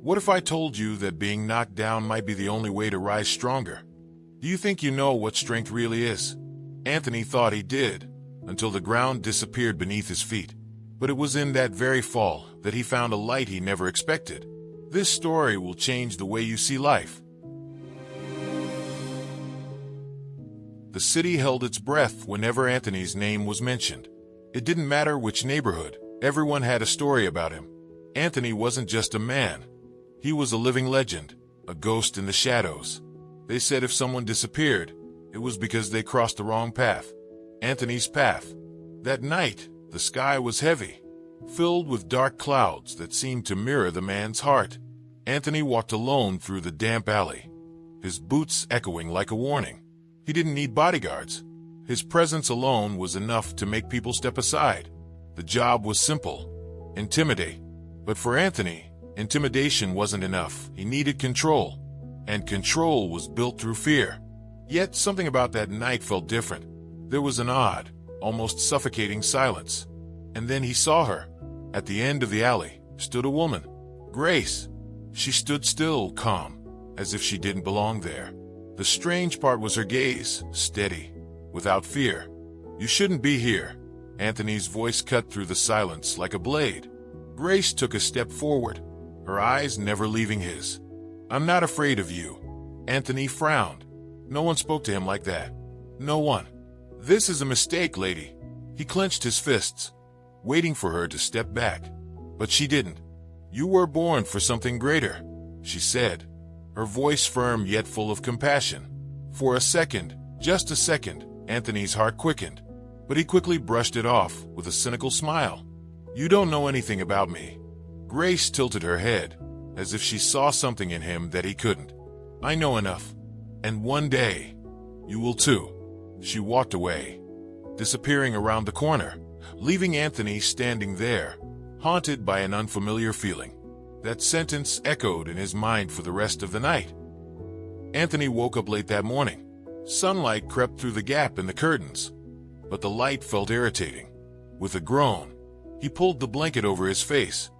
What if I told you that being knocked down might be the only way to rise stronger? Do you think you know what strength really is? Anthony thought he did, until the ground disappeared beneath his feet. But it was in that very fall that he found a light he never expected. This story will change the way you see life. The city held its breath whenever Anthony's name was mentioned. It didn't matter which neighborhood, everyone had a story about him. Anthony wasn't just a man. He was a living legend, a ghost in the shadows. They said if someone disappeared, it was because they crossed the wrong path. Anthony's path. That night, the sky was heavy, filled with dark clouds that seemed to mirror the man's heart. Anthony walked alone through the damp alley, his boots echoing like a warning. He didn't need bodyguards. His presence alone was enough to make people step aside. The job was simple: intimidate. But for Anthony, intimidation wasn't enough. He needed control, and control was built through fear. Yet something about that night felt different. There was an odd, almost suffocating silence. And then he saw her. At the end of the alley stood a woman, Grace. She stood still, calm, as if she didn't belong there. The strange part was her gaze, steady, without fear. "You shouldn't be here." Anthony's voice cut through the silence like a blade. Grace took a step forward, her eyes never leaving his. "I'm not afraid of you." Anthony frowned. No one spoke to him like that. No one. "This is a mistake, lady." He clenched his fists, waiting for her to step back. But she didn't. "You were born for something greater," she said, her voice firm yet full of compassion. For a second, just a second, Anthony's heart quickened. But he quickly brushed it off with a cynical smile. "You don't know anything about me." Grace tilted her head, as if she saw something in him that he couldn't. "I know enough. And one day, you will too." She walked away, disappearing around the corner, leaving Anthony standing there, haunted by an unfamiliar feeling. That sentence echoed in his mind for the rest of the night. Anthony woke up late that morning. Sunlight crept through the gap in the curtains, but the light felt irritating. With a groan, he pulled the blanket over his face,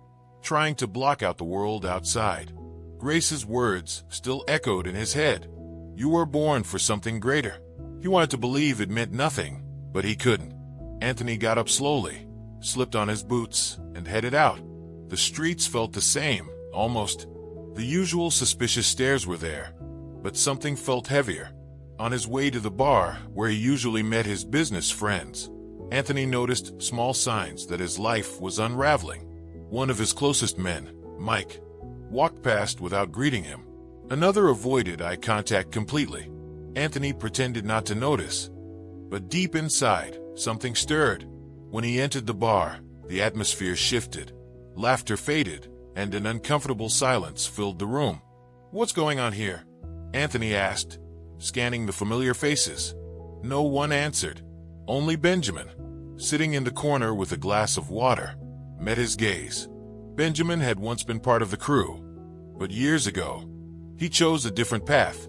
trying to block out the world outside. Grace's words still echoed in his head. "You were born for something greater." He wanted to believe it meant nothing, but he couldn't. Anthony got up slowly, slipped on his boots, and headed out. The streets felt the same, almost. The usual suspicious stares were there, but something felt heavier. On his way to the bar, where he usually met his business friends, Anthony noticed small signs that his life was unraveling. One of his closest men, Mike, walked past without greeting him. Another avoided eye contact completely. Anthony pretended not to notice, but deep inside, something stirred. When he entered the bar, the atmosphere shifted. Laughter faded, and an uncomfortable silence filled the room. "What's going on here?" Anthony asked, scanning the familiar faces. No one answered. Only Benjamin, sitting in the corner with a glass of water, met his gaze. Benjamin had once been part of the crew, but years ago, he chose a different path.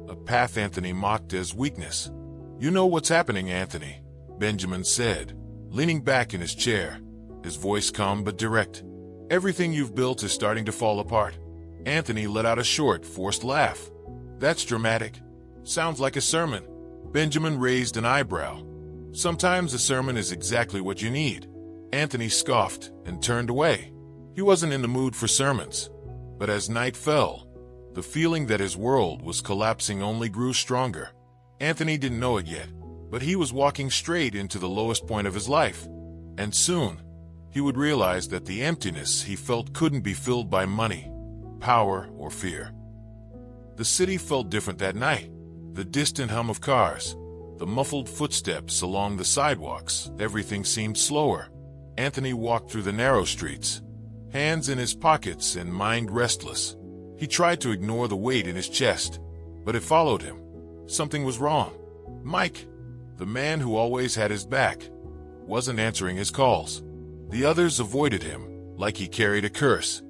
A path Anthony mocked as weakness. "You know what's happening, Anthony," Benjamin said, leaning back in his chair, his voice calm but direct. "Everything you've built is starting to fall apart." Anthony let out a short, forced laugh. "That's dramatic. Sounds like a sermon." Benjamin raised an eyebrow. "Sometimes a sermon is exactly what you need." Anthony scoffed and turned away. He wasn't in the mood for sermons. But as night fell, the feeling that his world was collapsing only grew stronger. Anthony didn't know it yet, but he was walking straight into the lowest point of his life. And soon, he would realize that the emptiness he felt couldn't be filled by money, power, or fear. The city felt different that night. The distant hum of cars, the muffled footsteps along the sidewalks, everything seemed slower. Anthony walked through the narrow streets, hands in his pockets and mind restless. He tried to ignore the weight in his chest, but it followed him. Something was wrong. Mike, the man who always had his back, wasn't answering his calls. The others avoided him, like he carried a curse.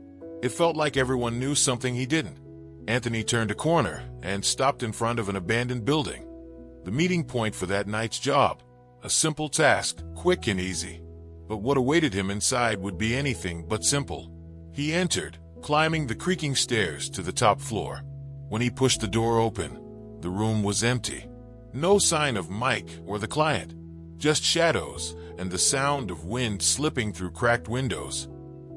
It felt like everyone knew something he didn't. Anthony turned a corner and stopped in front of an abandoned building. The meeting point for that night's job. A simple task, quick and easy. But what awaited him inside would be anything but simple. He entered, climbing the creaking stairs to the top floor. When he pushed the door open, the room was empty. No sign of Mike or the client, just shadows and the sound of wind slipping through cracked windows.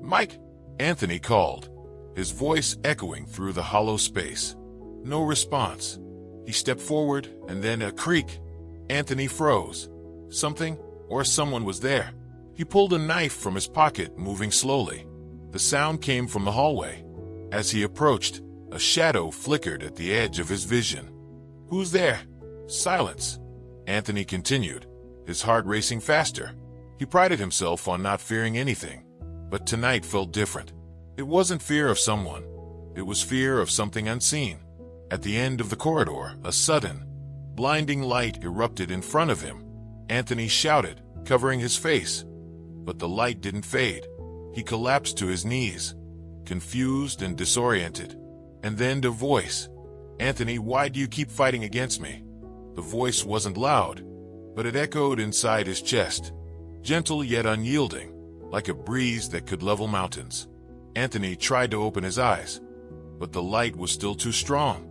"Mike!" Anthony called, his voice echoing through the hollow space. No response. He stepped forward, and then a creak. Anthony froze. Something or someone was there. He pulled a knife from his pocket, moving slowly. The sound came from the hallway. As he approached, a shadow flickered at the edge of his vision. "Who's there?" Silence. Anthony continued, his heart racing faster. He prided himself on not fearing anything, but tonight felt different. It wasn't fear of someone. It was fear of something unseen. At the end of the corridor, a sudden, blinding light erupted in front of him. Anthony shouted, covering his face. But the light didn't fade. He collapsed to his knees, confused and disoriented. And then the voice. "Anthony, why do you keep fighting against me?" The voice wasn't loud, but it echoed inside his chest, gentle yet unyielding, like a breeze that could level mountains. Anthony tried to open his eyes, but the light was still too strong.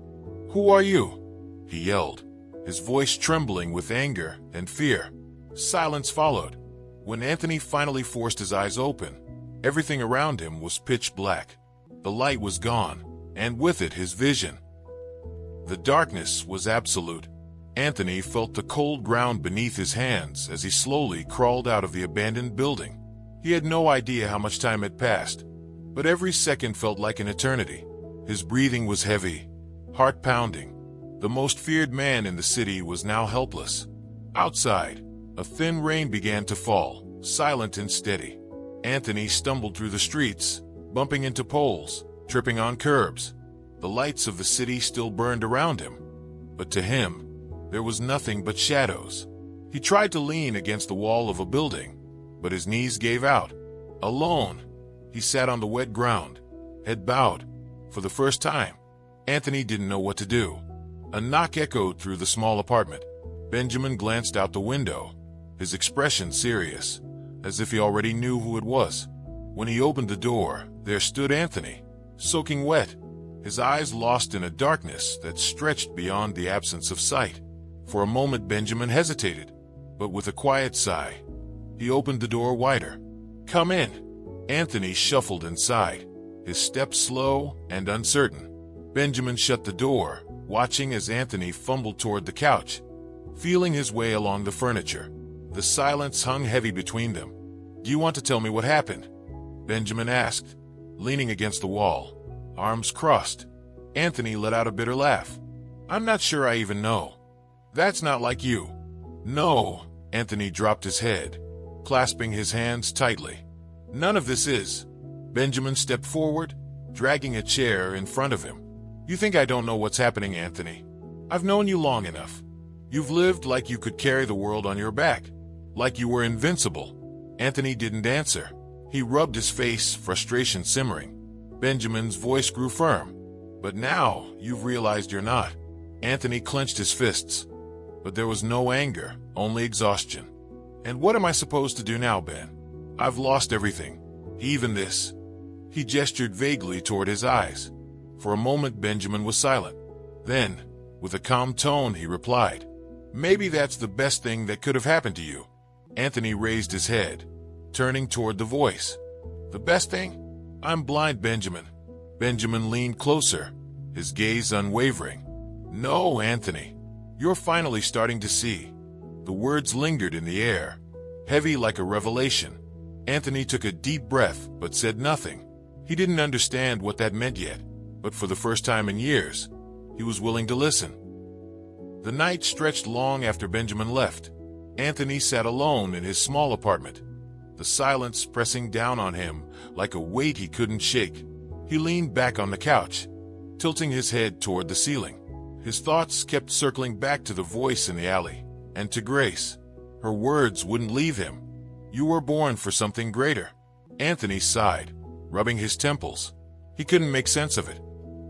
"Who are you?" he yelled, his voice trembling with anger and fear. Silence followed. When Anthony finally forced his eyes open, everything around him was pitch black. The light was gone, and with it his vision. The darkness was absolute. Anthony felt the cold ground beneath his hands as he slowly crawled out of the abandoned building. He had no idea how much time had passed, but every second felt like an eternity. His breathing was heavy, heart pounding. The most feared man in the city was now helpless. Outside, a thin rain began to fall, silent and steady. Anthony stumbled through the streets, bumping into poles, tripping on curbs. The lights of the city still burned around him, but to him, there was nothing but shadows. He tried to lean against the wall of a building, but his knees gave out. Alone, he sat on the wet ground, head bowed. For the first time, Anthony didn't know what to do. A knock echoed through the small apartment. Benjamin glanced out the window, his expression serious, as if he already knew who it was. When he opened the door, there stood Anthony, soaking wet, his eyes lost in a darkness that stretched beyond the absence of sight. For a moment Benjamin hesitated, but with a quiet sigh, he opened the door wider. "Come in." Anthony shuffled inside, his steps slow and uncertain. Benjamin shut the door, watching as Anthony fumbled toward the couch, feeling his way along the furniture. The silence hung heavy between them. "Do you want to tell me what happened?" Benjamin asked, leaning against the wall, arms crossed. Anthony let out a bitter laugh. "I'm not sure I even know. That's not like you." "No." Anthony dropped his head, clasping his hands tightly. "None of this is." Benjamin stepped forward, dragging a chair in front of him. "You think I don't know what's happening, Anthony? I've known you long enough. You've lived like you could carry the world on your back, like you were invincible." Anthony didn't answer. He rubbed his face, frustration simmering. Benjamin's voice grew firm. "But now you've realized you're not." Anthony clenched his fists. But there was no anger, only exhaustion. "And what am I supposed to do now, Ben? I've lost everything, even this." He gestured vaguely toward his eyes. For a moment Benjamin was silent. Then, with a calm tone, he replied, "Maybe that's the best thing that could have happened to you." Anthony raised his head, turning toward the voice. "The best thing? I'm blind, Benjamin." Benjamin leaned closer, his gaze unwavering. "No, Anthony. You're finally starting to see." The words lingered in the air, heavy like a revelation. Anthony took a deep breath but said nothing. He didn't understand what that meant yet, but for the first time in years, he was willing to listen. The night stretched long after Benjamin left. Anthony sat alone in his small apartment, the silence pressing down on him like a weight he couldn't shake. He leaned back on the couch, tilting his head toward the ceiling. His thoughts kept circling back to the voice in the alley, and to Grace. Her words wouldn't leave him. "You were born for something greater." Anthony sighed, rubbing his temples. He couldn't make sense of it.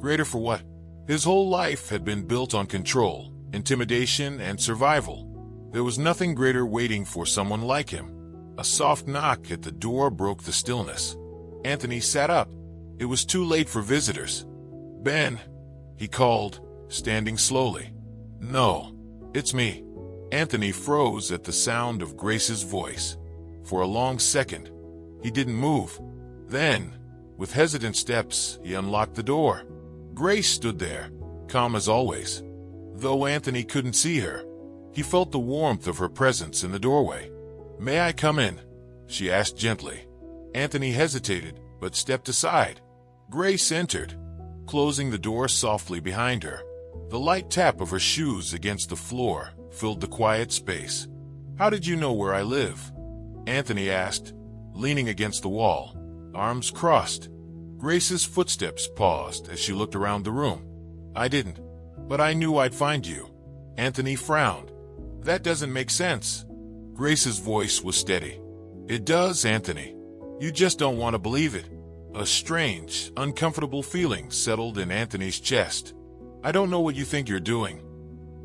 Greater for what? His whole life had been built on control, intimidation, and survival. There was nothing greater waiting for someone like him. A soft knock at the door broke the stillness. Anthony sat up, It was too late for visitors. "Ben," he called, standing slowly. "No, it's me." Anthony froze at the sound of Grace's voice. For a long second, he didn't move. Then, with hesitant steps, he unlocked the door. Grace stood there, calm as always. Though Anthony couldn't see her, he felt the warmth of her presence in the doorway. "May I come in?" she asked gently. Anthony hesitated, but stepped aside. Grace entered, closing the door softly behind her. The light tap of her shoes against the floor filled the quiet space. "How did you know where I live?" Anthony asked, leaning against the wall, arms crossed. Grace's footsteps paused as she looked around the room. "I didn't, but I knew I'd find you." Anthony frowned. "That doesn't make sense." Grace's voice was steady. "It does, Anthony. You just don't want to believe it." A strange, uncomfortable feeling settled in Anthony's chest. "I don't know what you think you're doing,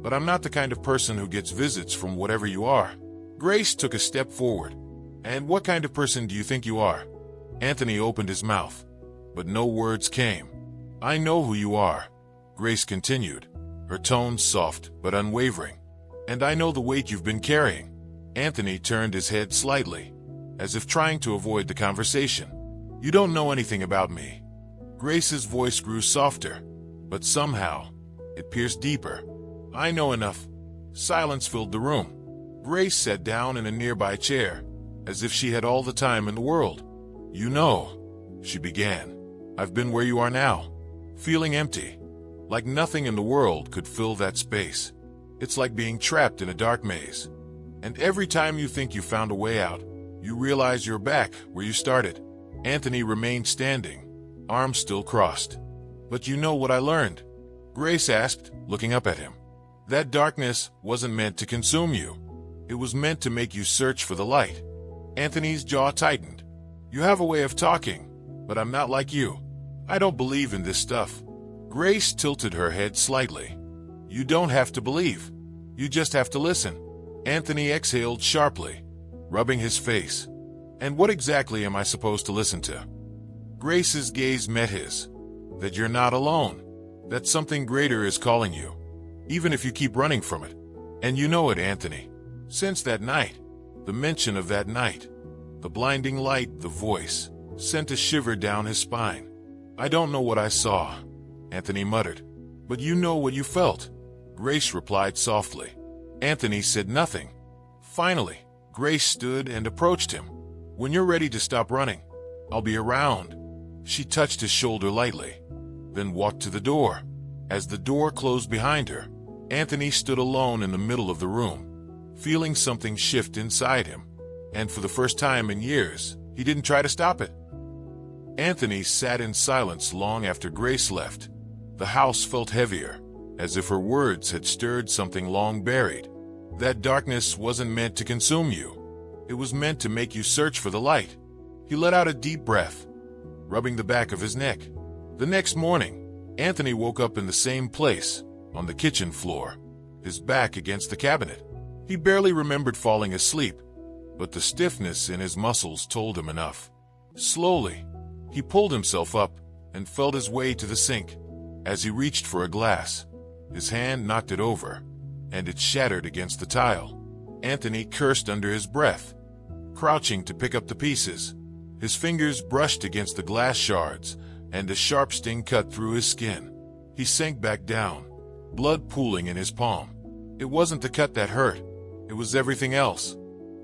but I'm not the kind of person who gets visits from whatever you are." Grace took a step forward. "And what kind of person do you think you are?" Anthony opened his mouth, but no words came. "I know who you are," Grace continued, her tone soft but unwavering. "And I know the weight you've been carrying." Anthony turned his head slightly, as if trying to avoid the conversation. "You don't know anything about me." Grace's voice grew softer, but somehow it pierced deeper. "I know enough." Silence filled the room. Grace sat down in a nearby chair, as if she had all the time in the world. "You know," she began, "I've been where you are now, feeling empty, like nothing in the world could fill that space. It's like being trapped in a dark maze. And every time you think you found a way out, you realize you're back where you started." Anthony remained standing, arms still crossed. "But you know what I learned?" Grace asked, looking up at him. "That darkness wasn't meant to consume you. It was meant to make you search for the light." Anthony's jaw tightened. "You have a way of talking, but I'm not like you. I don't believe in this stuff." Grace tilted her head slightly. "You don't have to believe. You just have to listen." Anthony exhaled sharply, rubbing his face. "And what exactly am I supposed to listen to?" Grace's gaze met his. "That you're not alone. That something greater is calling you, even if you keep running from it. And you know it, Anthony. Since that night, the mention of that night, the blinding light, the voice, sent a shiver down his spine." "I don't know what I saw," Anthony muttered. "But you know what you felt," Grace replied softly. Anthony said nothing. Finally, Grace stood and approached him. "When you're ready to stop running, I'll be around." She touched his shoulder lightly, then walked to the door. As the door closed behind her, Anthony stood alone in the middle of the room, feeling something shift inside him. And for the first time in years, he didn't try to stop it. Anthony sat in silence long after Grace left. The house felt heavier, as if her words had stirred something long buried. That darkness wasn't meant to consume you. It was meant to make you search for the light. He let out a deep breath, rubbing the back of his neck. The next morning, Anthony woke up in the same place, on the kitchen floor, his back against the cabinet. He barely remembered falling asleep, but the stiffness in his muscles told him enough. Slowly, he pulled himself up and felt his way to the sink. As he reached for a glass, his hand knocked it over, and it shattered against the tile. Anthony cursed under his breath, crouching to pick up the pieces. His fingers brushed against the glass shards, and a sharp sting cut through his skin. He sank back down, blood pooling in his palm. It wasn't the cut that hurt. It was everything else.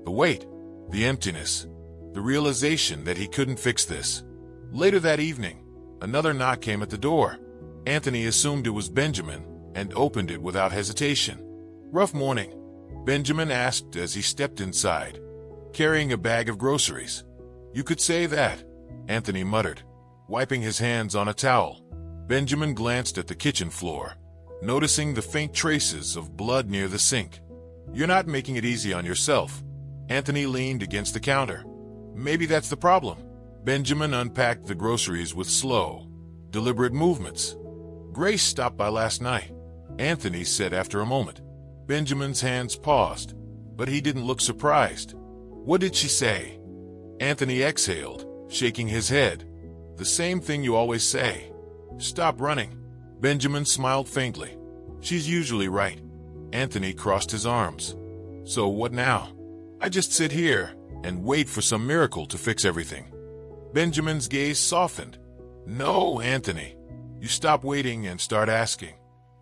The weight, the emptiness, the realization that he couldn't fix this. Later that evening, another knock came at the door. Anthony assumed it was Benjamin and opened it without hesitation. "Rough morning?" Benjamin asked as he stepped inside, carrying a bag of groceries. "You could say that," Anthony muttered, wiping his hands on a towel. Benjamin glanced at the kitchen floor, noticing the faint traces of blood near the sink. "You're not making it easy on yourself." Anthony leaned against the counter. "Maybe that's the problem." Benjamin unpacked the groceries with slow, deliberate movements. "Grace stopped by last night," Anthony said after a moment. Benjamin's hands paused, but he didn't look surprised. "What did she say?" Anthony exhaled, shaking his head. The same thing you always say. Stop running. Benjamin smiled faintly. She's usually right. Anthony crossed his arms. So what now? I just sit here and wait for some miracle to fix everything. Benjamin's gaze softened. No, Anthony. You stop waiting and start asking.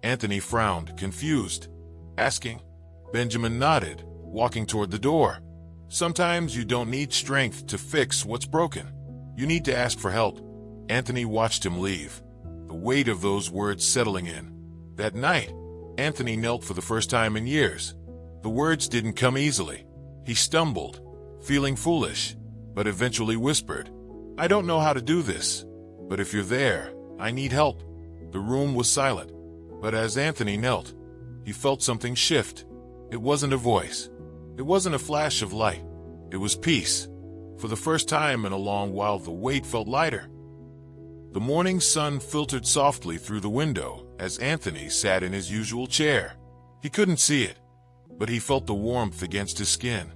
Anthony frowned, confused. Asking? Benjamin nodded, walking toward the door. Sometimes you don't need strength to fix what's broken. You need to ask for help. Anthony watched him leave, the weight of those words settling in. That night, Anthony knelt for the first time in years. The words didn't come easily. He stumbled, feeling foolish, but eventually whispered, I don't know how to do this, but if you're there, I need help. The room was silent, but as Anthony knelt, he felt something shift. It wasn't a voice. It wasn't a flash of light. It was peace. For the first time in a long while, the weight felt lighter. The morning sun filtered softly through the window as Anthony sat in his usual chair. He couldn't see it, but he felt the warmth against his skin.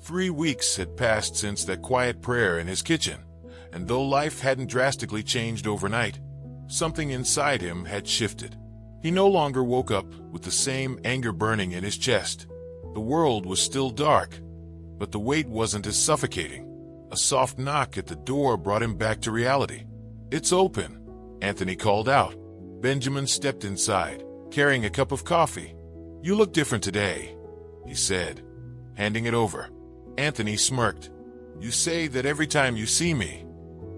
3 weeks had passed since that quiet prayer in his kitchen, and though life hadn't drastically changed overnight, something inside him had shifted. He no longer woke up with the same anger burning in his chest. The world was still dark, but the weight wasn't as suffocating. A soft knock at the door brought him back to reality. It's open, Anthony called out. Benjamin stepped inside, carrying a cup of coffee. You look different today, he said, handing it over. Anthony smirked. You say that every time you see me.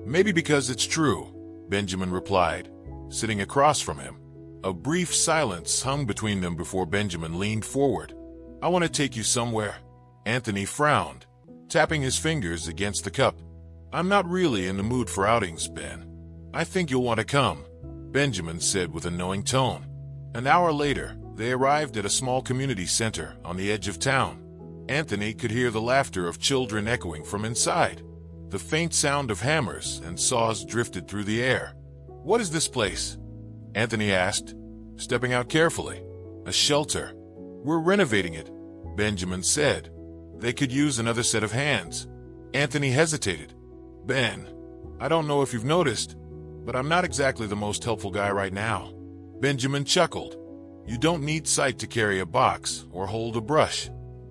Maybe because it's true, Benjamin replied, sitting across from him. A brief silence hung between them before Benjamin leaned forward. I want to take you somewhere. Anthony frowned, tapping his fingers against the cup. I'm not really in the mood for outings, Ben. I think you'll want to come, Benjamin said with a knowing tone. An hour later, they arrived at a small community center on the edge of town. Anthony could hear the laughter of children echoing from inside. The faint sound of hammers and saws drifted through the air. What is this place? Anthony asked, stepping out carefully. A shelter. We're renovating it, Benjamin said. They could use another set of hands. Anthony hesitated. Ben, I don't know if you've noticed, but I'm not exactly the most helpful guy right now. Benjamin chuckled. You don't need sight to carry a box or hold a brush.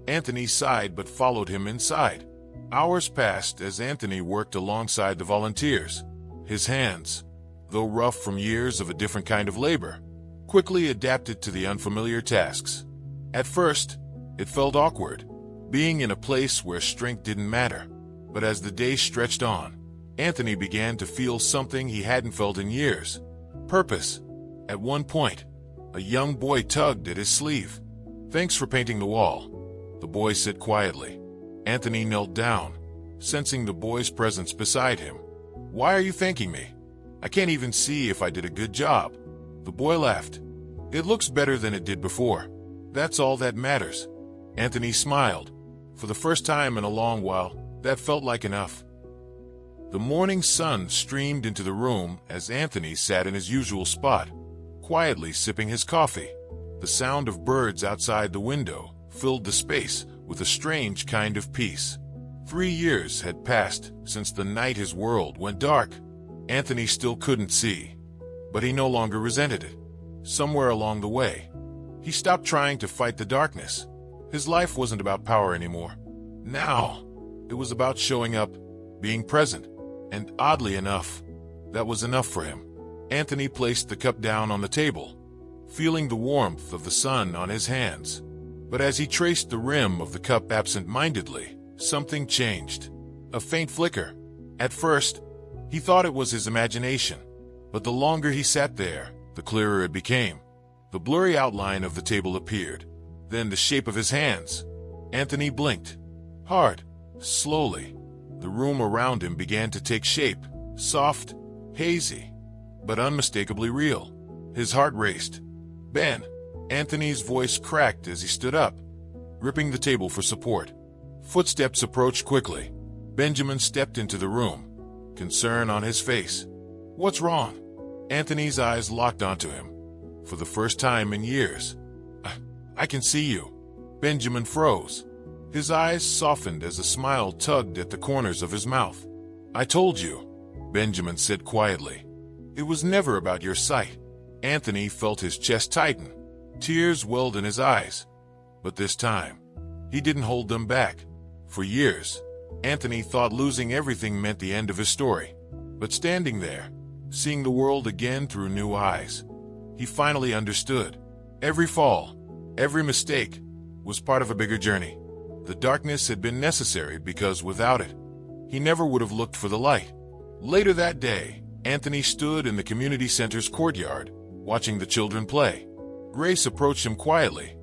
Anthony sighed but followed him inside. Hours passed as Anthony worked alongside the volunteers. His hands, though rough from years of a different kind of labor, quickly adapted to the unfamiliar tasks. At first, it felt awkward, being in a place where strength didn't matter. But as the day stretched on, Anthony began to feel something he hadn't felt in years. Purpose. At one point, a young boy tugged at his sleeve. Thanks for painting the wall, the boy said quietly. Anthony knelt down, sensing the boy's presence beside him. Why are you thanking me? I can't even see if I did a good job. The boy laughed. It looks better than it did before. That's all that matters. Anthony smiled. For the first time in a long while, that felt like enough. The morning sun streamed into the room as Anthony sat in his usual spot, quietly sipping his coffee. The sound of birds outside the window filled the space with a strange kind of peace. 3 years had passed since the night his world went dark. Anthony still couldn't see, but he no longer resented it. Somewhere along the way, he stopped trying to fight the darkness. His life wasn't about power anymore. Now, it was about showing up, being present, and oddly enough, that was enough for him. Anthony placed the cup down on the table, feeling the warmth of the sun on his hands. But as he traced the rim of the cup absent-mindedly, something changed. A faint flicker. At first, he thought it was his imagination, but the longer he sat there, the clearer it became. The blurry outline of the table appeared, then the shape of his hands. Anthony blinked. Hard, slowly. The room around him began to take shape, soft, hazy, but unmistakably real. His heart raced. Ben, Anthony's voice cracked as he stood up, gripping the table for support. Footsteps approached quickly. Benjamin stepped into the room, concern on his face. What's wrong? Anthony's eyes locked onto him. For the first time in years. I can see you. Benjamin froze. His eyes softened as a smile tugged at the corners of his mouth. I told you. Benjamin said quietly. It was never about your sight. Anthony felt his chest tighten. Tears welled in his eyes. But this time, he didn't hold them back. For years, Anthony thought losing everything meant the end of his story. But standing there, seeing the world again through new eyes, he finally understood. Every fall, every mistake, was part of a bigger journey. The darkness had been necessary because without it, he never would have looked for the light. Later that day, Anthony stood in the community center's courtyard, watching the children play. Grace approached him quietly,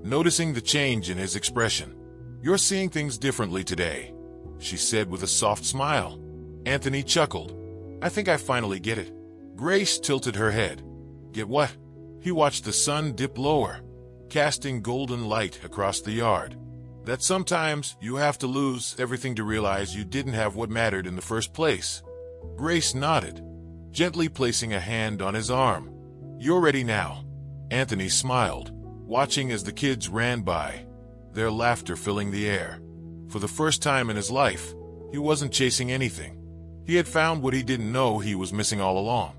noticing the change in his expression. "You're seeing things differently today," she said with a soft smile. Anthony chuckled. "I think I finally get it." Grace tilted her head. "Get what?" He watched the sun dip lower, casting golden light across the yard. "That sometimes you have to lose everything to realize you didn't have what mattered in the first place." Grace nodded, gently placing a hand on his arm. "You're ready now." Anthony smiled, watching as the kids ran by, their laughter filling the air. For the first time in his life, he wasn't chasing anything. He had found what he didn't know he was missing all along.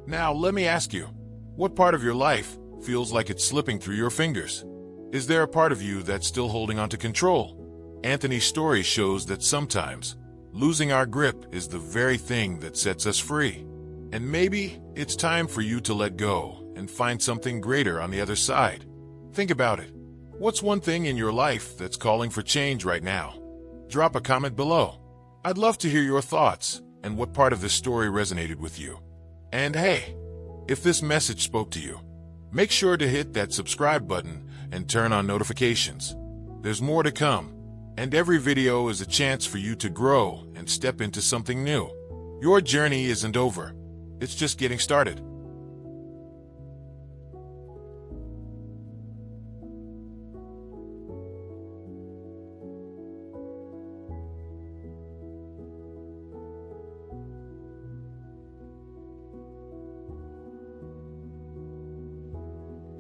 Now let me ask you, what part of your life feels like it's slipping through your fingers? Is there a part of you that's still holding on to control? Anthony's story shows that sometimes losing our grip is the very thing that sets us free. And maybe it's time for you to let go and find something greater on the other side. Think about it. What's one thing in your life that's calling for change right now? Drop a comment below. I'd love to hear your thoughts and what part of this story resonated with you. And hey, if this message spoke to you, make sure to hit that subscribe button and turn on notifications. There's more to come, and every video is a chance for you to grow and step into something new. Your journey isn't over. It's just getting started.